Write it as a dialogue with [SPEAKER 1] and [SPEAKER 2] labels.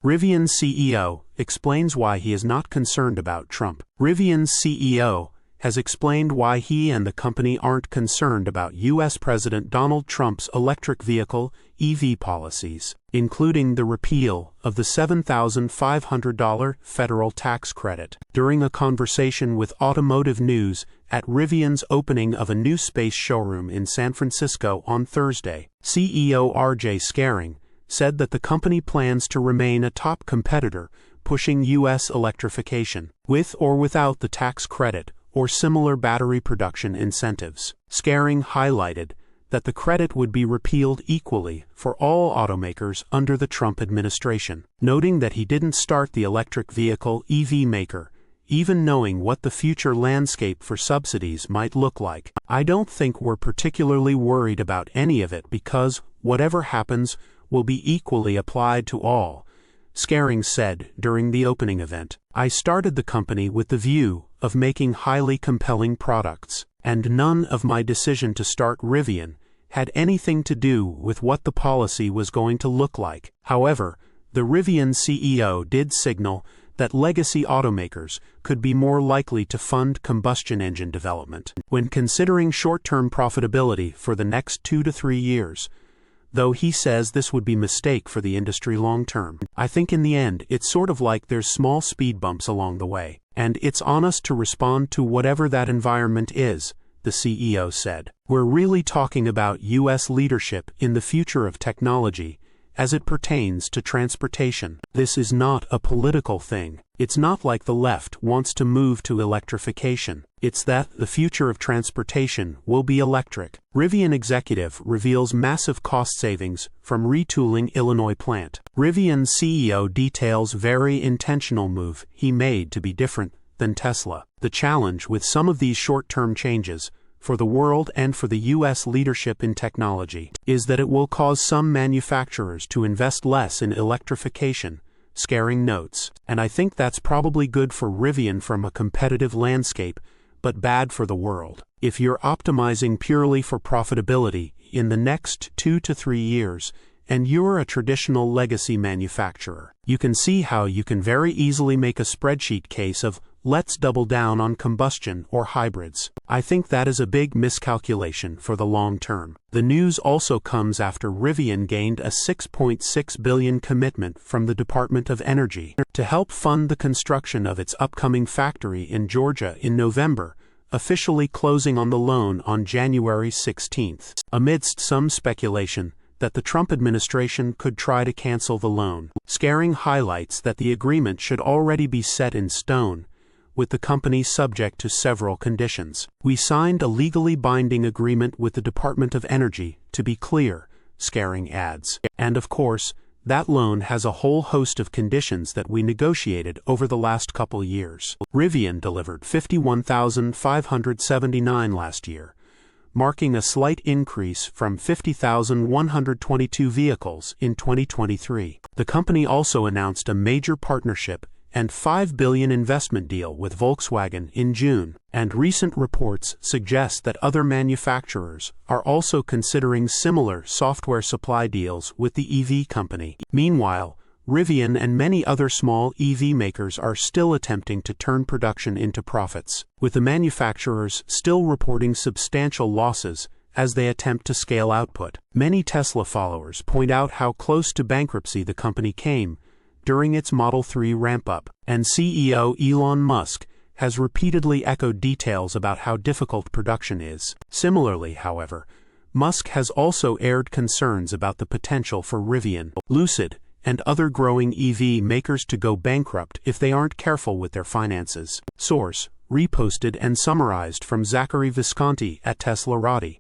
[SPEAKER 1] Rivian CEO explains why he is not concerned about Trump. Rivian's CEO has explained why he and the company aren't concerned about U.S. President Donald Trump's electric vehicle (EV) policies, including the repeal of the $7,500 federal tax credit. During a conversation with Automotive News at Rivian's opening of a new space showroom in San Francisco on Thursday, CEO R.J. Scaring said that the company plans to remain a top competitor pushing U.S. electrification, with or without the tax credit or similar battery production incentives. Scaring highlighted that the credit would be repealed equally for all automakers under the Trump administration, noting that he didn't start the electric vehicle EV maker, even knowing what the future landscape for subsidies might look like. "I don't think we're particularly worried about any of it because whatever happens will be equally applied to all," Scaring said during the opening event. "I started the company with the view of making highly compelling products, and none of my decision to start Rivian had anything to do with what the policy was going to look like." However, the Rivian CEO did signal that legacy automakers could be more likely to fund combustion engine development when considering short-term profitability for the next 2 to 3 years, though he says this would be a mistake for the industry long-term. "I think in the end it's sort of like there's small speed bumps along the way, and it's on us to respond to whatever that environment is," the CEO said. "We're really talking about U.S. leadership in the future of technology as it pertains to transportation. This is not a political thing. It's not like the left wants to move to electrification. It's that the future of transportation will be electric." Rivian executive reveals massive cost savings from retooling Illinois plant. Rivian CEO details very intentional move he made to be different than Tesla. "The challenge with some of these short-term changes for the world and for the U.S. leadership in technology is that it will cause some manufacturers to invest less in electrification," Scaring notes. "And I think that's probably good for Rivian from a competitive landscape, but bad for the world. If you're optimizing purely for profitability in the next 2 to 3 years, and you're a traditional legacy manufacturer, you can see how you can very easily make a spreadsheet case of let's double down on combustion or hybrids. I think that is a big miscalculation for the long term." The news also comes after Rivian gained a $6.6 billion commitment from the Department of Energy to help fund the construction of its upcoming factory in Georgia in November, officially closing on the loan on January 16th, amidst some speculation that the Trump administration could try to cancel the loan. Scaring highlights that the agreement should already be set in stone, with the company subject to several conditions. "We signed a legally binding agreement with the Department of Energy, to be clear," Scaring adds. "And of course, that loan has a whole host of conditions that we negotiated over the last couple years." Rivian delivered 51,579 last year, marking a slight increase from 50,122 vehicles in 2023. The company also announced a major partnership and $5 billion investment deal with Volkswagen in June, and recent reports suggest that other manufacturers are also considering similar software supply deals with the EV company. Meanwhile, Rivian and many other small EV makers are still attempting to turn production into profits, with the manufacturers still reporting substantial losses as they attempt to scale output. Many Tesla followers point out how close to bankruptcy the company came during its Model 3 ramp-up, and CEO Elon Musk has repeatedly echoed details about how difficult production is. Similarly, however, Musk has also aired concerns about the potential for Rivian, Lucid, and other growing EV makers to go bankrupt if they aren't careful with their finances. Source: reposted and summarized from Zachary Visconti at teslarati.